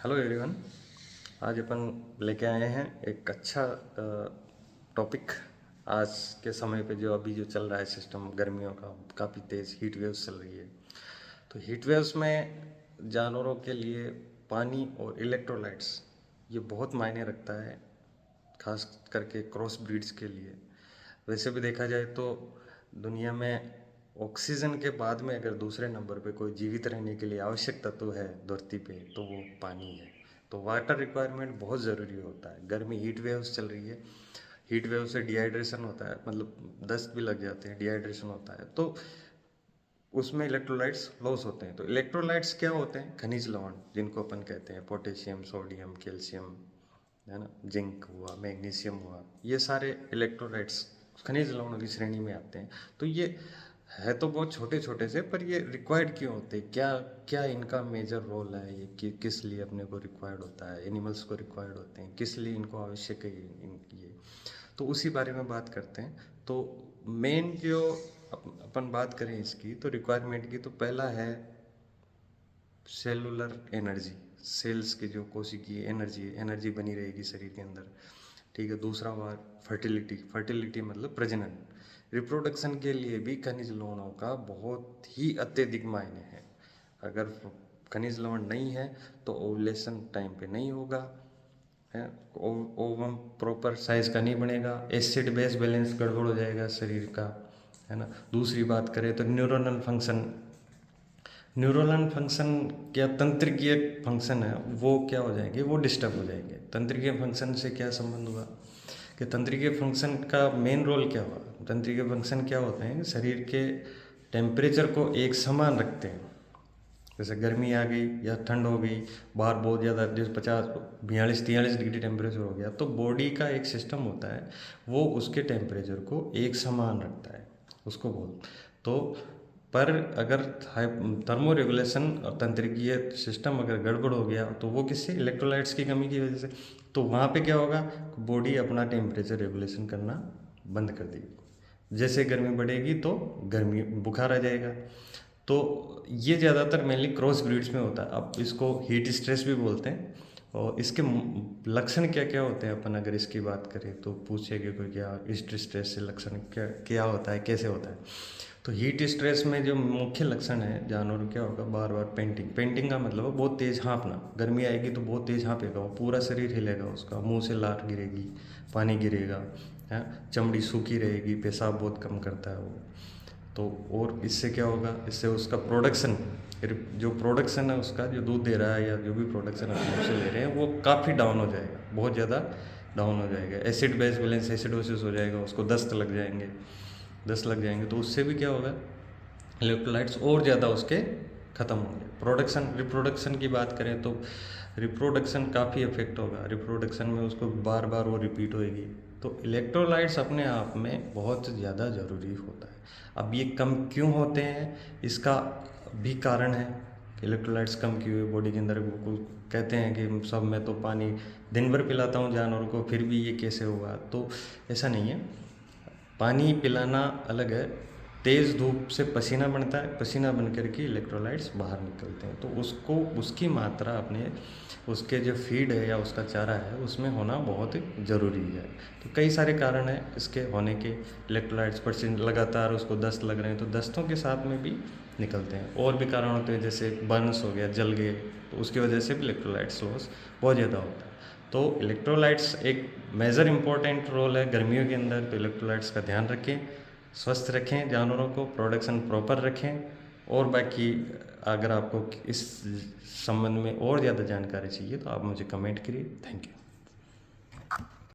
Hello everyone. आज अपन लेके आए हैं एक अच्छा टॉपिक। आज के समय पे जो अभी जो चल रहा है सिस्टम गर्मियों का, काफ़ी तेज़ हीट वेव्स चल रही है। तो हीट वेव्स में जानवरों के लिए पानी और इलेक्ट्रोलाइट्स ये बहुत मायने रखता है, खास करके क्रॉस ब्रीड्स के लिए। वैसे भी देखा जाए तो दुनिया में ऑक्सीजन के बाद में अगर दूसरे नंबर पे कोई जीवित रहने के लिए आवश्यक तत्व है धरती पे तो वो पानी है। तो वाटर रिक्वायरमेंट बहुत ज़रूरी होता है। गर्मी हीट वेव्स चल रही है, हीट वेव से डिहाइड्रेशन होता है, मतलब दस्त भी लग जाते हैं, डिहाइड्रेशन होता है, तो उसमें इलेक्ट्रोलाइट्स लॉस होते हैं। तो इलेक्ट्रोलाइट्स क्या होते हैं? खनिज लवण, जिनको अपन कहते हैं पोटेशियम, सोडियम, कैल्शियम, है ना, जिंक हुआ, मैग्नीशियम हुआ, ये सारे इलेक्ट्रोलाइट्स खनिज लवणों की श्रेणी में आते हैं। तो ये है तो बहुत छोटे छोटे से, पर ये रिक्वायर्ड क्यों होते हैं? क्या क्या इनका मेजर रोल है? ये किस लिए अपने को रिक्वायर्ड होता है? एनिमल्स को रिक्वायर्ड होते हैं, किस लिए इनको आवश्यक है ये? तो उसी बारे में बात करते हैं। तो मेन जो अपन बात करें इसकी, तो रिक्वायरमेंट की, तो पहला है सेलुलर एनर्जी। सेल्स की जो कोशिकीय एनर्जी बनी रहेगी शरीर के अंदर, ठीक है। दूसरा हुआ फर्टिलिटी। फर्टिलिटी मतलब प्रजनन, रिप्रोडक्शन के लिए भी खनिज लवणों का बहुत ही अत्यधिक मायने है। अगर खनिज लवण नहीं है तो ओवुलेशन टाइम पे नहीं होगा, है, ओवम प्रॉपर साइज का नहीं बनेगा, एसिड बेस बैलेंस गड़बड़ हो जाएगा शरीर का, है ना। दूसरी बात करें तो न्यूरोनल फंक्शन, न्यूरोनल फंक्शन क्या तंत्रिकीय फंक्शन है वो क्या हो जाएंगे, वो डिस्टर्ब हो जाएंगे। तंत्रिकीय फंक्शन से क्या संबंध हुआ कि तंत्रिकीय फंक्शन का मेन रोल क्या हुआ? तंत्रिकीय फंक्शन क्या होते हैं? शरीर के टेम्परेचर को एक समान रखते हैं। जैसे गर्मी आ गई या ठंड हो गई, बाहर बहुत ज़्यादा, जैसे 50, 42, 43 डिग्री टेम्परेचर हो गया, तो बॉडी का एक सिस्टम होता है, वो उसके टेम्परेचर को एक समान रखता है, उसको बोल। तो पर अगर थर्मो रेगुलेशन और तंत्रिकीय सिस्टम अगर गड़बड़ हो गया तो वो किससे? इलेक्ट्रोलाइट्स की कमी की वजह से। तो वहाँ पे क्या होगा? बॉडी अपना टेम्परेचर रेगुलेशन करना बंद कर देगी। जैसे गर्मी बढ़ेगी तो गर्मी बुखार आ जाएगा। तो ये ज़्यादातर मेनली क्रॉस ब्रीड्स में होता है। अब इसको हीट स्ट्रेस भी बोलते हैं। और इसके लक्षण क्या क्या होते हैं, अपन अगर इसकी बात करें तो पूछेगा कोई, क्या हीट स्ट्रेस से लक्षण क्या क्या होता है, कैसे होता है? तो हीट स्ट्रेस में जो मुख्य लक्षण है जानवर क्या होगा? बार बार पेंटिंग। पेंटिंग का मतलब है बहुत तेज़ हाँफना। गर्मी आएगी तो बहुत तेज़ हाँफेगा, वो पूरा शरीर हिलेगा, उसका मुंह से लार गिरेगी, पानी गिरेगा, है, चमड़ी सूखी रहेगी, पेशाब बहुत कम करता है वो। तो और इससे क्या होगा? इससे उसका प्रोडक्शन, जो प्रोडक्शन है उसका, जो दूध दे रहा है या जो भी प्रोडक्शन हम उससे ले रहे हैं, वो काफ़ी डाउन हो जाएगा, बहुत ज़्यादा डाउन हो जाएगा। एसिड बेस बैलेंस, एसिडोसिस हो जाएगा, उसको दस्त लग जाएंगे। तो उससे भी क्या होगा? इलेक्ट्रोलाइट्स और ज़्यादा उसके ख़त्म होंगे। प्रोडक्शन, रिप्रोडक्शन की बात करें तो रिप्रोडक्शन काफ़ी इफेक्ट होगा। रिप्रोडक्शन में उसको बार बार वो रिपीट होएगी। तो इलेक्ट्रोलाइट्स अपने आप में बहुत ज़्यादा ज़रूरी होता है। अब ये कम क्यों होते हैं, इसका भी कारण है। इलेक्ट्रोलाइट्स कम क्यों हुए बॉडी के अंदर? वो कहते हैं कि सब मैं तो पानी दिन भर पिलाता हूँ जानवरों को, फिर भी ये कैसे हुआ? तो ऐसा नहीं है। पानी पिलाना अलग है, तेज़ धूप से पसीना बनता है, पसीना बन करके इलेक्ट्रोलाइट्स बाहर निकलते हैं, तो उसको, उसकी मात्रा अपने, उसके जो फीड है या उसका चारा है उसमें होना बहुत ज़रूरी है। तो कई सारे कारण हैं इसके होने के। इलेक्ट्रोलाइट्स पसीना लगातार उसको दस्त लग रहे हैं तो दस्तों के साथ में भी निकलते हैं। और भी कारण होते हैं, जैसे बर्न्स हो गया, जल गए, तो उसकी वजह से भी इलेक्ट्रोलाइट्स लॉस बहुत ज़्यादा होता है। तो इलेक्ट्रोलाइट्स एक मेजर इम्पोर्टेंट रोल है गर्मियों के अंदर। तो इलेक्ट्रोलाइट्स का ध्यान रखें, स्वस्थ रखें जानवरों को, प्रोडक्शन प्रॉपर रखें। और बाकी अगर आपको इस संबंध में और ज़्यादा जानकारी चाहिए तो आप मुझे कमेंट करिए। Thank you.